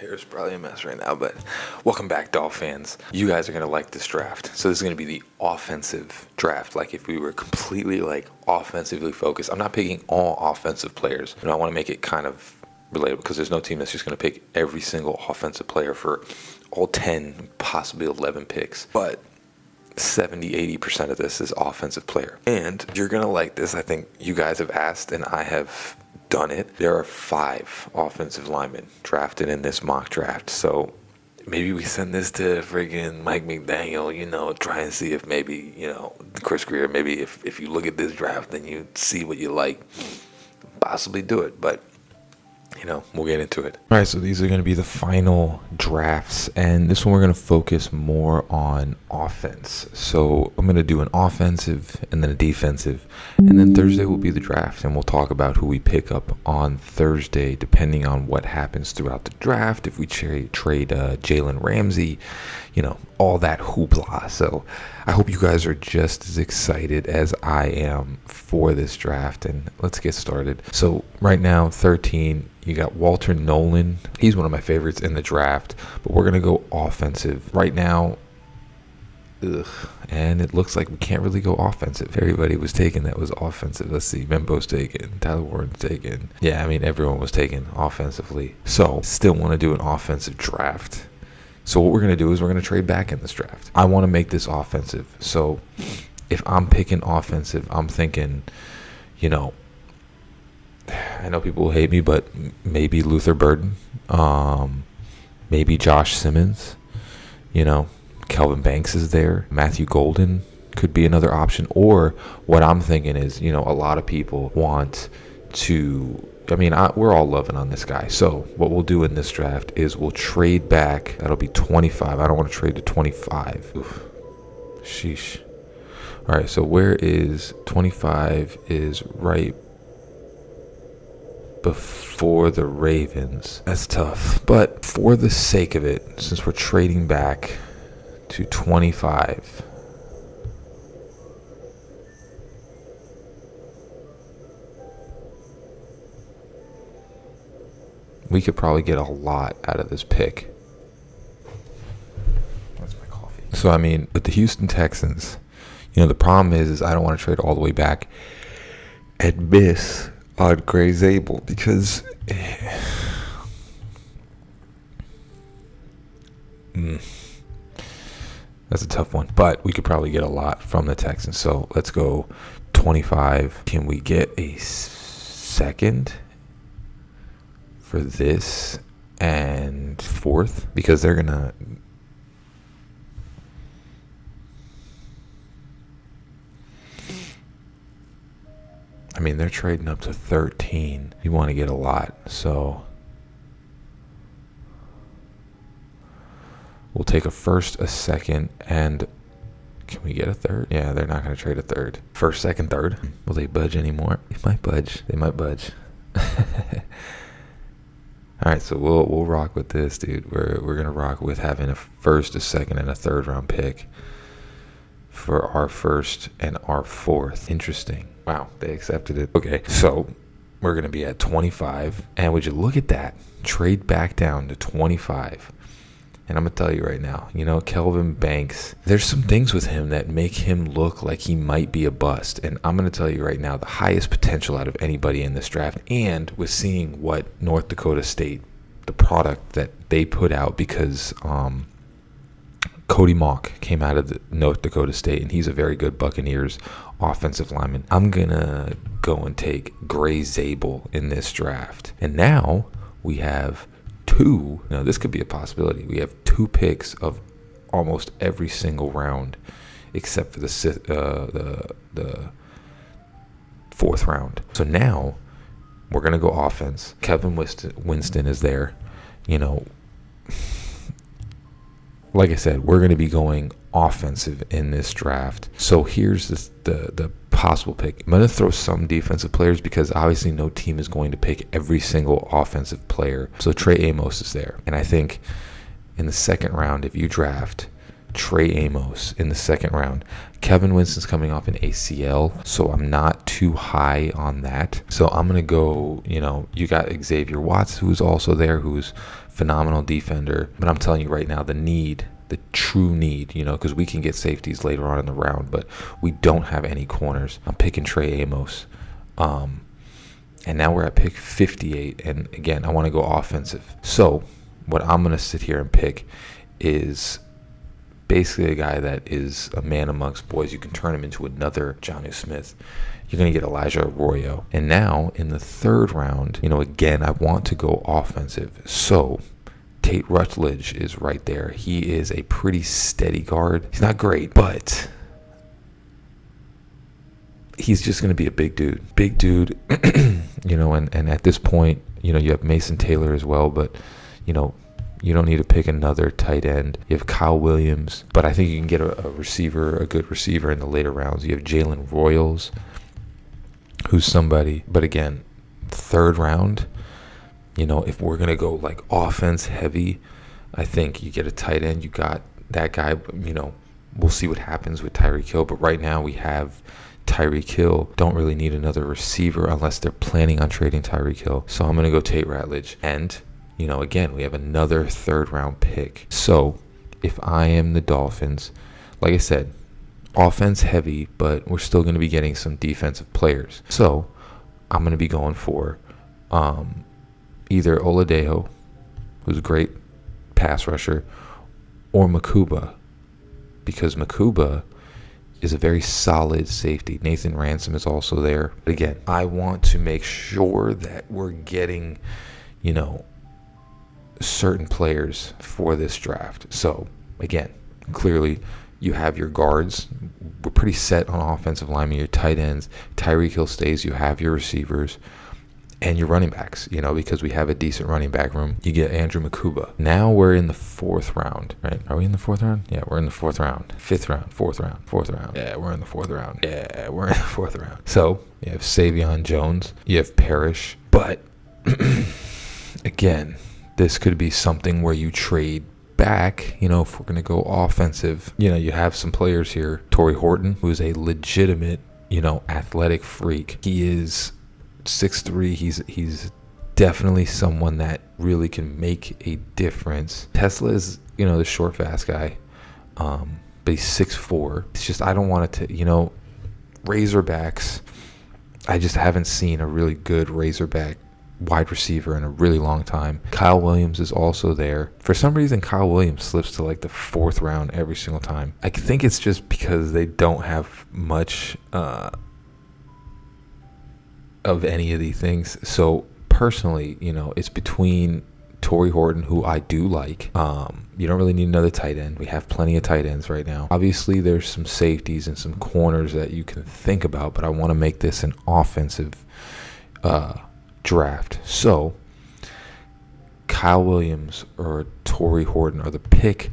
Hair's probably a mess right now, but welcome back, Dolphins. You guys are going to like this draft. So this is going to be the offensive draft. Like if we were completely offensively focused. I'm not picking all offensive players. I want to make it kind of relatable because there's no team that's just going to pick every single offensive player for all 10, possibly 11 picks. But 70-80% of this is offensive player. And you're going to like this. I think you guys have asked and I have done it. There are 5 offensive linemen drafted in this mock draft. So maybe we send this to friggin' Mike McDaniel, try and see if maybe, Chris Greer, maybe if you look at this draft and you see what you like, possibly do it. But we'll get into it. All right, so these are going to be the final drafts, and this one we're going to focus more on offense. So I'm going to do an offensive and then a defensive, and then Thursday will be the draft, and we'll talk about who we pick up on Thursday, depending on what happens throughout the draft. If we trade Jalen Ramsey, all that hoopla. So I hope you guys are just as excited as I am for this draft, and let's get started. So right now, 13, you got Walter Nolan. He's one of my favorites in the draft, but we're going to go offensive. Right now, and it looks like we can't really go offensive. Everybody was taken that was offensive. Let's see, Membo's taken, Tyler Warren's taken. Yeah, everyone was taken offensively. So still want to do an offensive draft. So what we're going to do is we're going to trade back in this draft. I want to make this offensive. So if I'm picking offensive, I'm thinking, I know people will hate me, but maybe Luther Burden, maybe Josh Simmons, Kelvin Banks is there. Matthew Golden could be another option. Or what I'm thinking is, a lot of people want to, we're all loving on this guy. So what we'll do in this draft is we'll trade back. That'll be 25. I don't want to trade to 25. Oof. Sheesh. All right, so where is 25 is right before the Ravens. That's tough. But for the sake of it, since we're trading back to 25, we could probably get a lot out of this pick. Where's my coffee? So, with the Houston Texans, the problem is I don't want to trade all the way back and miss on Gray Zabel because that's a tough one. But we could probably get a lot from the Texans. So let's go 25. Can we get a second for this and 4th? Because they're gonna they're trading up to 13. You want to get a lot, so we'll take a first, a second, and can we get a third? Yeah, they're not going to trade a third. First, second, third. Will they budge anymore? They might budge. All right, so we'll rock with this, dude. We're gonna rock with having a first, a second, and a third round pick for our first and our 4th. Interesting. Wow, they accepted it. Okay, so we're gonna be at 25, and would you look at that? Trade back down to 25. And I'm going to tell you right now, Kelvin Banks, there's some things with him that make him look like he might be a bust. And I'm going to tell you right now, the highest potential out of anybody in this draft. And with seeing what North Dakota State, the product that they put out, because Cody Mock came out of the North Dakota State, and he's a very good Buccaneers offensive lineman. I'm going to go and take Gray Zabel in this draft. And now we have 2. Now this could be a possibility. We have 2 picks of almost every single round, except for the 4th round. So now we're gonna go offense. Kevin Winston is there. Like I said, we're gonna be going offensive in this draft. So here's the possible pick. I'm going to throw some defensive players because obviously no team is going to pick every single offensive player. So Trey Amos is there. And I think in the 2nd round, if you draft Trey Amos in the 2nd round, Kevin Winston's coming off an ACL, so I'm not too high on that. So I'm going to go, you got Xavier Watts, who's also there, who's phenomenal defender. But I'm telling you right now, the true need, because we can get safeties later on in the round, but we don't have any corners. I'm picking Trey Amos. And now we're at pick 58. And again, I want to go offensive. So what I'm going to sit here and pick is basically a guy that is a man amongst boys. You can turn him into another Jonnu Smith. You're going to get Elijah Arroyo. And now in the third round, again, I want to go offensive. So Tate Rutledge is right there. He is a pretty steady guard. He's not great, but he's just going to be a big dude. Big dude, and at this point, you have Mason Taylor as well, but, you don't need to pick another tight end. You have Kyle Williams, but I think you can get a good receiver in the later rounds. You have Jalen Royals, who's somebody, but again, third round, if we're going to go like offense heavy, I think you get a tight end. You got that guy, we'll see what happens with Tyreek Hill, but right now we have Tyreek Hill. Don't really need another receiver unless they're planning on trading Tyreek Hill. So I'm going to go Tate Ratledge. And, again, we have another third round pick. So if I am the Dolphins, like I said, offense heavy, but we're still going to be getting some defensive players. So I'm going to be going for either Oladejo, who's a great pass rusher, or Makuba, because Makuba is a very solid safety. Nathan Ransom is also there. But again, I want to make sure that we're getting, certain players for this draft. So again, clearly you have your guards. We're pretty set on offensive linemen, your tight ends. Tyreek Hill stays. You have your receivers and your running backs, because we have a decent running back room. You get Andrew Makuba. Now we're in the fourth round, right? Are we in the fourth round? Yeah, we're in the fourth round. Fifth round, fourth round. Yeah, we're in the fourth round. So you have Savion Jones. You have Parrish. But again, this could be something where you trade back, if we're going to go offensive. You have some players here. Torrey Horton, who's a legitimate, athletic freak. He is 6'3". He's definitely someone that really can make a difference. Tesla is, the short, fast guy, but he's 6'4". It's just, I don't want it to, Razorbacks, I just haven't seen a really good Razorback wide receiver in a really long time. Kyle Williams is also there. For some reason, Kyle Williams slips to like the fourth round every single time. I think it's just because they don't have much of any of these things. So personally, it's between Torrey Horton, who I do like. You don't really need another tight end. We have plenty of tight ends right now. Obviously, there's some safeties and some corners that you can think about, but I want to make this an offensive draft. So Kyle Williams or Torrey Horton are the pick.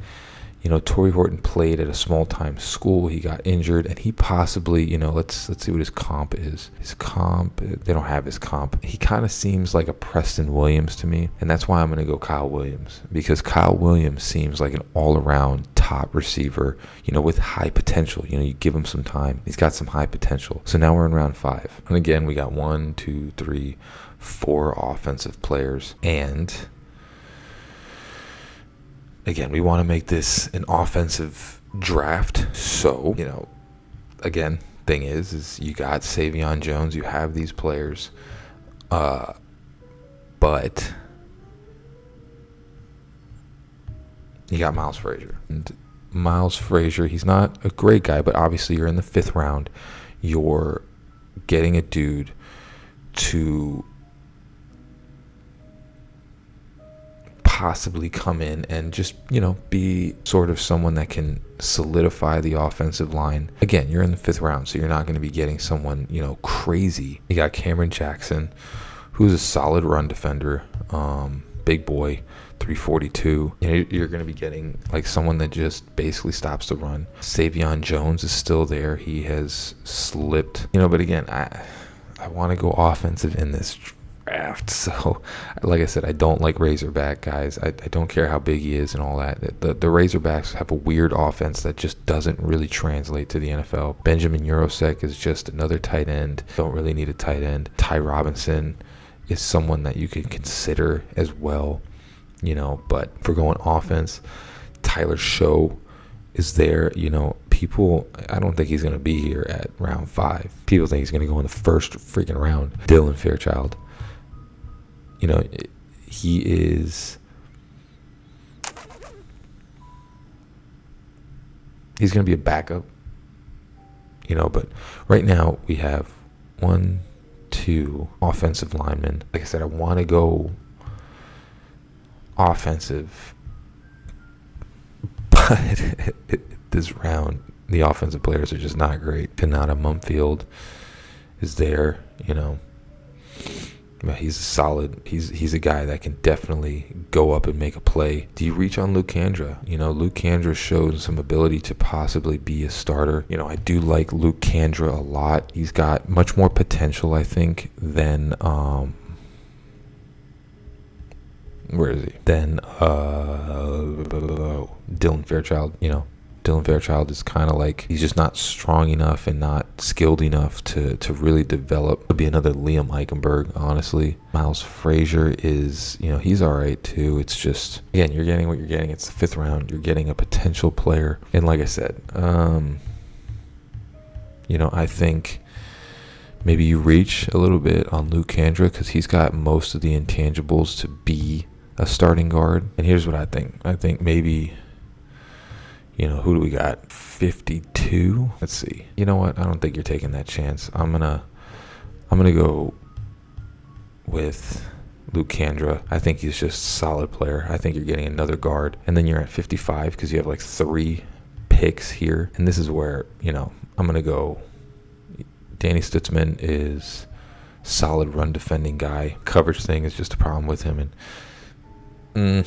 Torrey Horton played at a small-time school. He got injured, and he possibly, let's see what his comp is. His comp, they don't have his comp. He kind of seems like a Preston Williams to me, and that's why I'm going to go Kyle Williams, because Kyle Williams seems like an all-around top receiver, with high potential. You give him some time. He's got some high potential. So now we're in round 5. And again, we got 1, 2, 3, 4 offensive players, and again, we want to make this an offensive draft. So, again, thing is you got Savion Jones, you have these players, but you got Miles Frazier. And Miles Frazier, he's not a great guy, but obviously you're in the 5th round. You're getting a dude to possibly come in and just, be sort of someone that can solidify the offensive line. Again, you're in the 5th round, so you're not going to be getting someone, crazy. You got Cameron Jackson, who's a solid run defender, big boy, 342. You're going to be getting like someone that just basically stops the run. Savion Jones is still there. He has slipped, but again, I want to go offensive in this draft. So like I said, I don't like Razorback guys. I don't care how big he is and all that. The Razorbacks have a weird offense that just doesn't really translate to the NFL. Benjamin Urosek is just another tight end. Don't really need a tight end. Ty Robinson is someone that you could consider as well. But if we're going offense, Tyler Show is there. People, I don't think he's going to be here at round 5. People think he's going to go in the first freaking round. Dylan Fairchild, he is, he's going to be a backup, but right now we have 1, 2 offensive linemen. Like I said, I want to go offensive, but this round, the offensive players are just not great. Kanata Mumfield is there, He's a solid. He's a guy that can definitely go up and make a play. Do you reach on Luke Kandra? Luke Kandra showed some ability to possibly be a starter. I do like Luke Kandra a lot. He's got much more potential, I think, than where is he? Than Dylan Fairchild. Dylan Fairchild is kind of like, he's just not strong enough and not skilled enough to really develop. It'll be another Liam Eichenberg, honestly. Miles Frazier is, he's all right too. It's just, again, you're getting what you're getting. It's the 5th round. You're getting a potential player. And like I said, I think maybe you reach a little bit on Luke Kandra because he's got most of the intangibles to be a starting guard. And here's what I think. I think maybe, who do we got? 52. Let's see. You know what? I don't think you're taking that chance. I'm gonna go with Luke Kandra. I think he's just a solid player. I think you're getting another guard, and then you're at 55 because you have like 3 picks here. And this is where I'm gonna go. Danny Stutzman is solid run defending guy. Coverage thing is just a problem with him, and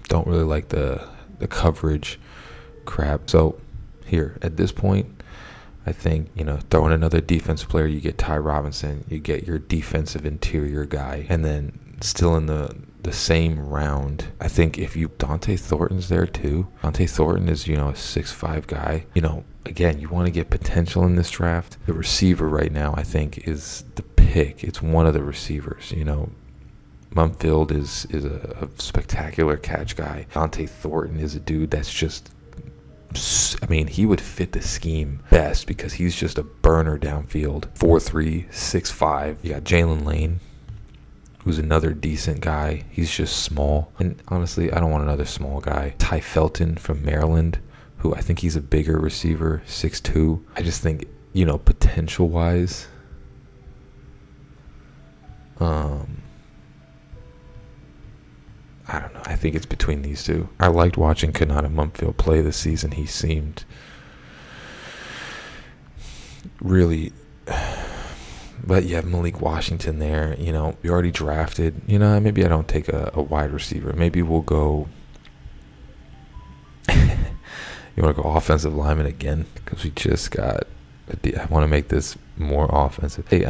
don't really like the coverage crap. So here at this point, I think throw in another defensive player. You get Ty Robinson, you get your defensive interior guy, and then still in the same round, I think if you Dante Thornton's there too. Dante Thornton is a 6'5" guy. Again, you want to get potential in this draft. The receiver right now, I think, is the pick. It's one of the receivers. Mumfield is a spectacular catch guy. Dante Thornton is a dude that's just, he would fit the scheme best because he's just a burner downfield. 4'3", 6'5". You got Jalen Lane, who's another decent guy. He's just small. And honestly, I don't want another small guy. Ty Felton from Maryland, who I think he's a bigger receiver, 6'2". I just think, potential-wise, I don't know. I think it's between these two. I liked watching Kanata Mumfield play this season. He seemed really, but you have Malik Washington there. You already drafted. Maybe I don't take a wide receiver. Maybe we'll go. You want to go offensive lineman again? Because we just got. I want to make this more offensive. Hey,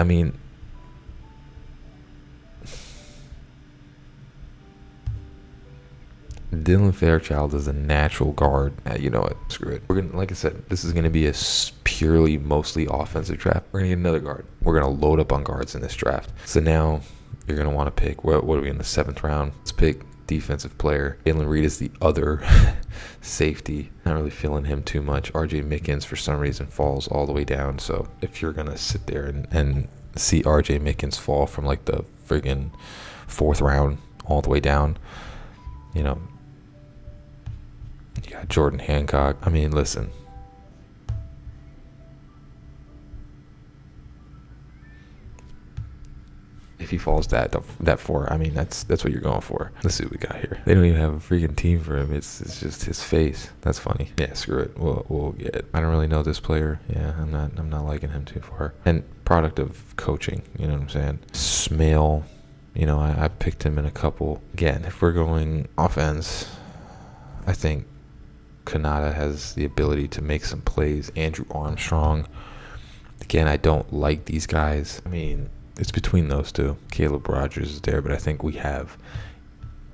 Dylan Fairchild is a natural guard. You know what? Screw it. We're gonna, like I said, this is gonna be a purely, mostly offensive draft. We're gonna get another guard. We're gonna load up on guards in this draft. So now you're gonna want to pick. What are we in the 7th round? Let's pick defensive player. Jalen Reed is the other safety. Not really feeling him too much. RJ Mickens for some reason falls all the way down. So if you're gonna sit there and see RJ Mickens fall from like the friggin' 4th round all the way down, you got Jordan Hancock. Listen. If he falls that far, that's what you're going for. Let's see what we got here. They don't even have a freaking team for him. It's just his face. That's funny. Yeah, screw it. We'll get it. I don't really know this player. Yeah, I'm not liking him too far. And product of coaching. You know what I'm saying? Smale. I picked him in a couple. Again, if we're going offense, I think Kanata has the ability to make some plays. Andrew Armstrong. Again, I don't like these guys. It's between those two. Caleb Rogers is there, but I think we got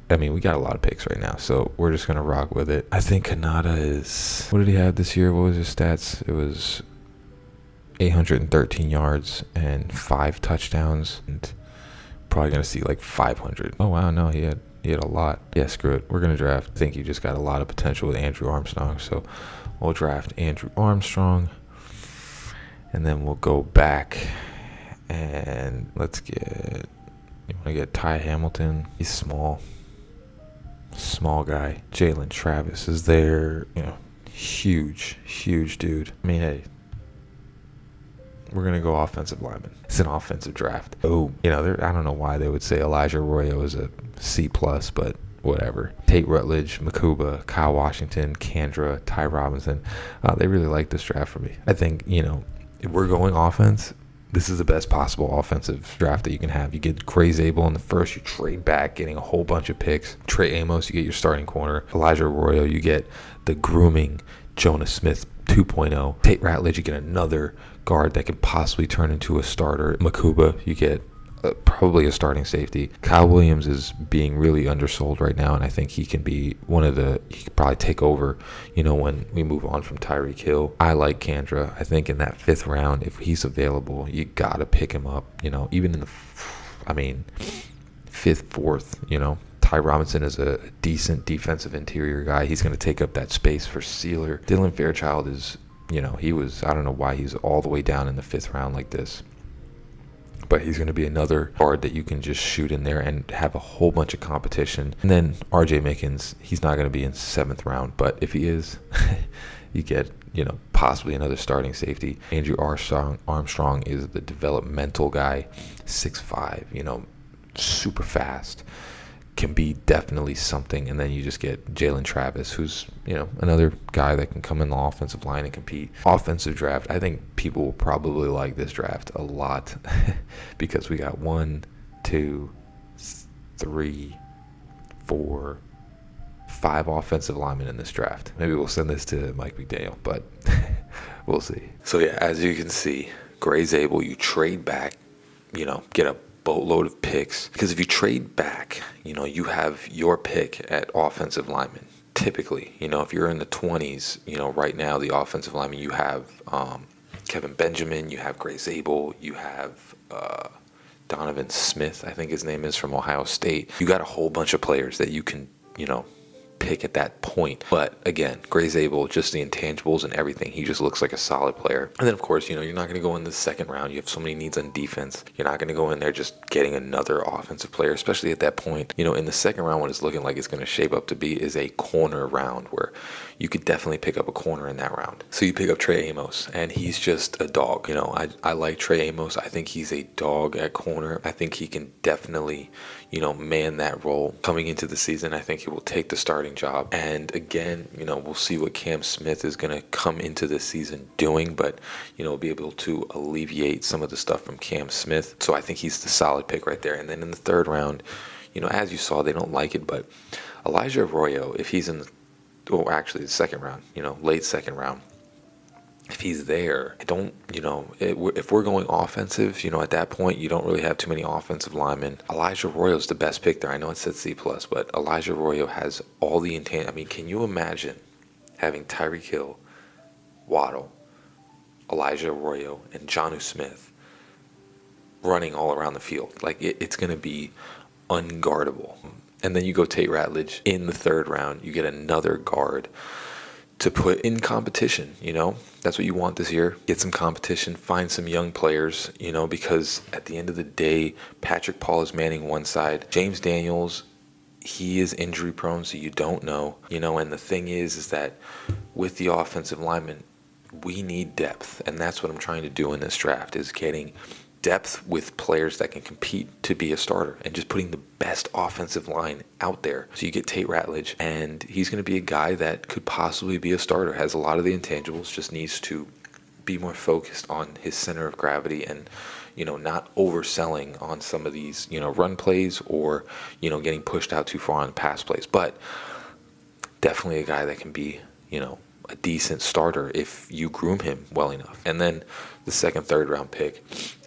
a lot of picks right now, so we're just going to rock with it. I think Kanata is, what did he have this year? What was his stats? It was 813 yards and 5 touchdowns, and probably going to see like 500. Oh, wow, no, he had You get a lot. Yeah, screw it. We're going to draft. I think you just got a lot of potential with Andrew Armstrong. So we'll draft Andrew Armstrong. And then we'll go back and let's get, you want to get Ty Hamilton. He's small guy. Jalen Travis is there, huge dude. I mean, hey, we're going to go offensive lineman. It's an offensive draft. Oh, I don't know why they would say Elijah Arroyo is a C+, but whatever. Tate Rutledge, Makuba, Kyle Washington, Kandra, Ty Robinson. They really like this draft for me. I think, if we're going offense, this is the best possible offensive draft that you can have. You get Gray Zabel in the first, you trade back, getting a whole bunch of picks. Trey Amos, you get your starting corner. Elijah Arroyo, you get the grooming Jonah Smith 2.0. Tate Ratledge, you get another guard that could possibly turn into a starter. Makuba, you get probably a starting safety. Kyle Williams is being really undersold right now, and I think he can be he could probably take over, when we move on from Tyreek Hill. I like Kandra. I think in that 5th round, if he's available, you got to pick him up, even in the, 5th, 4th, Ty Robinson is a decent defensive interior guy. He's going to take up that space for Sealer. Dylan Fairchild is, I don't know why he's all the way down in the 5th round like this. But he's going to be another guard that you can just shoot in there and have a whole bunch of competition. And then RJ Mickens, he's not going to be in 7th round. But if he is, you get, possibly another starting safety. Andrew Armstrong is the developmental guy, 6'5", super fast. Can be definitely something. And then you just get Jalen Travis, who's another guy that can come in the offensive line and compete. Offensive draft, I think people will probably like this draft a lot because we got 1, 2, 3, 4, 5 offensive linemen in this draft. Maybe we'll send this to Mike McDaniel, but we'll see. So yeah, as you can see, Gray Zabel, you trade back, get a boatload of picks, because if you trade back, you have your pick at offensive lineman. Typically, if you're in the 20s, right now the offensive lineman, you have Kevin Benjamin, you have Gray Zabel, you have Donovan Smith, I think his name is, from Ohio State. You got a whole bunch of players that you can pick at that point. But again, Gray Zabel, just the intangibles and everything, he just looks like a solid player. And then of course, you're not going to go in the 2nd round. You have so many needs on defense. You're not going to go in there just getting another offensive player, especially at that point. In the 2nd round, what it's looking like it's going to shape up to be is a corner round where you could definitely pick up a corner in that round. So you pick up Trey Amos, and he's just a dog. I like Trey Amos. I think he's a dog at corner. I think he can definitely man that role coming into the season. I think he will take the starting job. And again, we'll see what Cam Smith is going to come into the season doing, but, be able to alleviate some of the stuff from Cam Smith. So I think he's the solid pick right there. And then in the 3rd round, as you saw, they don't like it, but Elijah Arroyo, if he's in the 2nd round, late 2nd round, if he's there, if we're going offensive, at that point, you don't really have too many offensive linemen. Elijah Arroyo is the best pick there. I know it said C+, but Elijah Arroyo has all the intent. Can you imagine having Tyreek Hill, Waddle, Elijah Arroyo, and Jonnu Smith running all around the field? It's going to be unguardable. And then you go Tate Ratledge in the 3rd round. You get another guard to put in competition. That's what you want this year. Get some competition, find some young players, because at the end of the day, Patrick Paul is manning one side. James Daniels, he is injury prone, so you don't know, and the thing is that with the offensive linemen, we need depth, and that's what I'm trying to do in this draft, is getting depth with players that can compete to be a starter and just putting the best offensive line out there. So you get Tate Ratledge, and he's going to be a guy that could possibly be a starter, has a lot of the intangibles, just needs to be more focused on his center of gravity and, not overselling on some of these, run plays or, getting pushed out too far on pass plays. But definitely a guy that can be, a decent starter if you groom him well enough. And then the 2nd, 3rd round pick,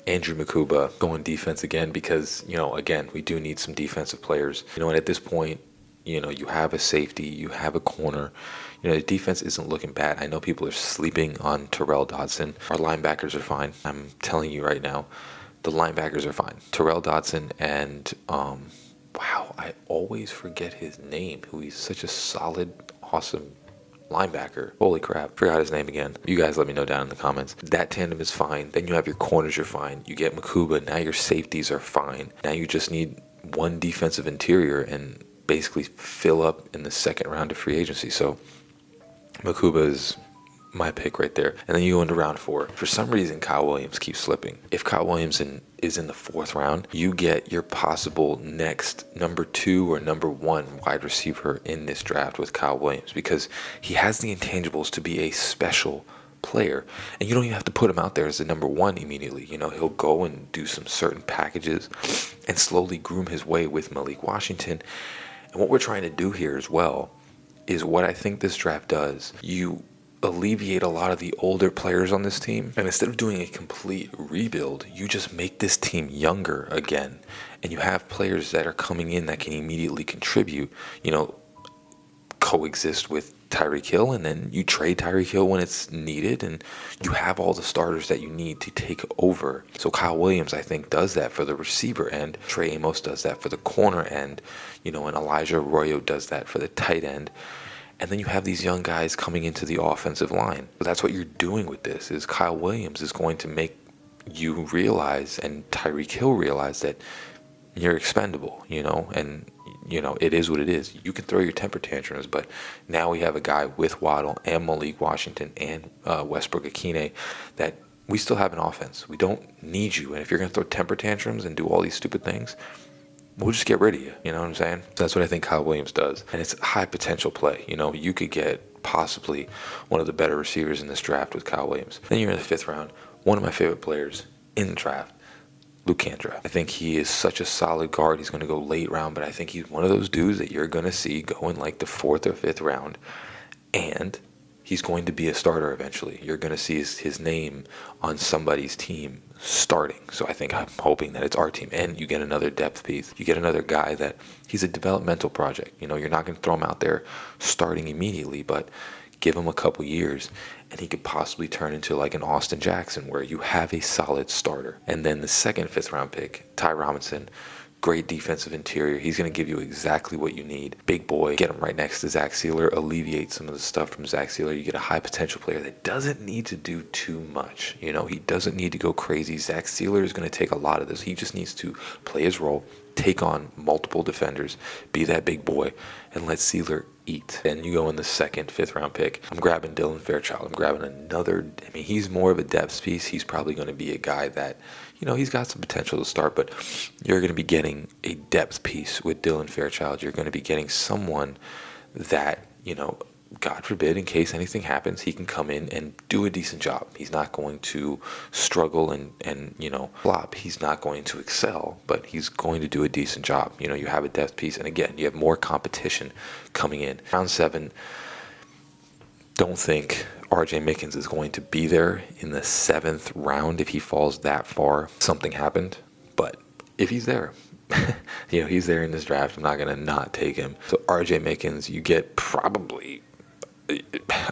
Andrew Makuba, going defense again because, again, we do need some defensive players. And at this point, you have a safety, you have a corner. The defense isn't looking bad. I know people are sleeping on Terrell Dodson. Our linebackers are fine. I'm telling you right now, the linebackers are fine. Terrell Dodson and wow, I always forget his name, who he's such a solid, awesome linebacker. Holy crap, forgot his name again. You guys let me know down in the comments. That tandem is fine. Then you have your corners, you're fine. You get Makuba, now your safeties are fine. Now you just need one defensive interior and basically fill up in the second round of free agency. So Makuba is my pick right there. And then you go into round 4. For some reason, Kyle Williams keeps slipping. If Kyle Williams is in the 4th round, you get your possible next number 2 or number 1 wide receiver in this draft with Kyle Williams, because he has the intangibles to be a special player, and you don't even have to put him out there as the number 1 immediately. He'll go and do some certain packages and slowly groom his way with Malik Washington. And what we're trying to do here as well is what I think this draft does. You alleviate a lot of the older players on this team, and instead of doing a complete rebuild, you just make this team younger again, and you have players that are coming in that can immediately contribute, coexist with Tyreek Hill, and then you trade Tyreek Hill when it's needed, and you have all the starters that you need to take over. So Kyle Williams, I think, does that for the receiver end. Trey Amos does that for the corner end, and Elijah Arroyo does that for the tight end. And then you have these young guys coming into the offensive line. But that's what you're doing with this, is Kyle Williams is going to make you realize, and Tyreek Hill realize, that you're expendable, and, it is what it is. You can throw your temper tantrums, but now we have a guy with Waddle and Malik Washington and Westbrook Akine that we still have an offense. We don't need you. And if you're going to throw temper tantrums and do all these stupid things, we'll just get rid of you. You know what I'm saying? So that's what I think Kyle Williams does. And it's a high potential play. You could get possibly one of the better receivers in this draft with Kyle Williams. Then you're in the 5th round. One of my favorite players in the draft, Luke Kandra. I think he is such a solid guard. He's going to go late round, but I think he's one of those dudes that you're going to see go in like the 4th or 5th round. And he's going to be a starter eventually. You're going to see his name on somebody's team starting. So I'm hoping that it's our team. And you get another depth piece. You get another guy that he's a developmental project. You're not going to throw him out there starting immediately, but give him a couple years and he could possibly turn into like an Austin Jackson where you have a solid starter. And then the 2nd, 5th round pick, Ty Robinson, great defensive interior. He's going to give you exactly what you need. Big boy, get him right next to Zach Sealer, alleviate some of the stuff from Zach Sealer. You get a high potential player that doesn't need to do too much. He doesn't need to go crazy. Zach Sealer is going to take a lot of this. He just needs to play his role, take on multiple defenders, be that big boy, and let Sealer eat. Then you go in the 2nd, 5th round pick. I'm grabbing Dylan Fairchild. I'm grabbing another. He's more of a depth piece. He's probably going to be a guy that, he's got some potential to start, but you're going to be getting a depth piece with Dylan Fairchild. You're going to be getting someone that, God forbid, in case anything happens, he can come in and do a decent job. He's not going to struggle and flop. He's not going to excel, but he's going to do a decent job. You have a depth piece, and again, you have more competition coming in. Round 7, don't think RJ Mickens is going to be there in the 7th round. If he falls that far, something happened. But if he's there, he's there in this draft. I'm not going to not take him. So RJ Mickens, you get probably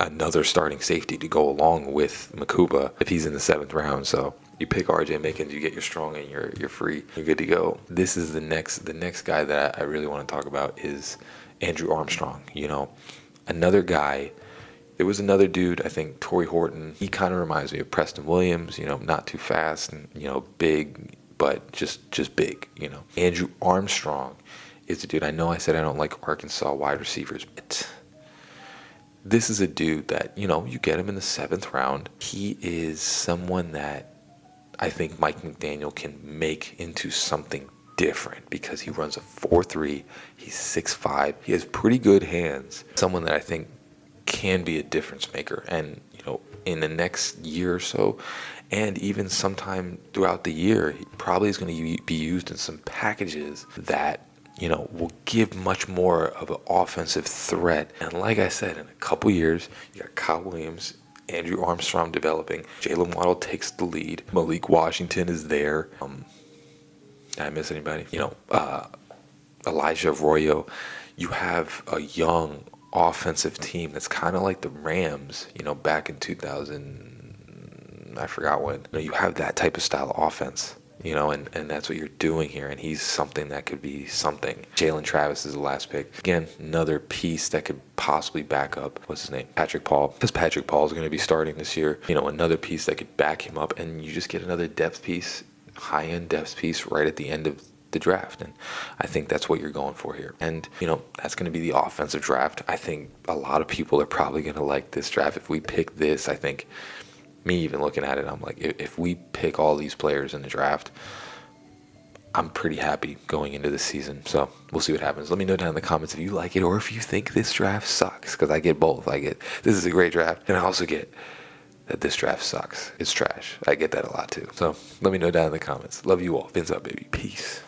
another starting safety to go along with Makuba if he's in the 7th round. So you pick RJ Mickens, you get your strong, and you're free. You're good to go. This is the next guy that I really want to talk about is Andrew Armstrong. Another guy. There was another dude, I think, Torrey Horton. He kind of reminds me of Preston Williams, not too fast and, big, but just big, Andrew Armstrong is a dude. I know I said I don't like Arkansas wide receivers, but this is a dude that, you get him in the 7th round. He is someone that I think Mike McDaniel can make into something different because he runs a 4.3. He's 6'5". He has pretty good hands. Someone that I think can be a difference maker, and in the next year or so, and even sometime throughout the year, he probably is going to be used in some packages that will give much more of an offensive threat. And like I said, in a couple years, you got Kyle Williams, Andrew Armstrong developing, Jalen Waddle takes the lead, Malik Washington is there. Did I miss anybody? Elijah Arroyo. You have a young offensive team that's kind of like the Rams, back in 2000, I forgot when. You have that type of style of offense. and that's what you're doing here. And he's something that could be something. Jalen Travis is the last pick. Again, another piece that could possibly back up, what's his name? Patrick Paul. Because Patrick Paul is going to be starting this year. Another piece that could back him up. And you just get another depth piece, high-end depth piece right at the end of the draft. And I think that's what you're going for here. And, that's going to be the offensive draft. I think a lot of people are probably going to like this draft. If we pick this, I think me even looking at it, I'm like, if we pick all these players in the draft, I'm pretty happy going into this season. So we'll see what happens. Let me know down in the comments if you like it or if you think this draft sucks, because I get both. I get this is a great draft, and I also get that this draft sucks. It's trash. I get that a lot too. So let me know down in the comments. Love you all. Fins up, baby. Peace.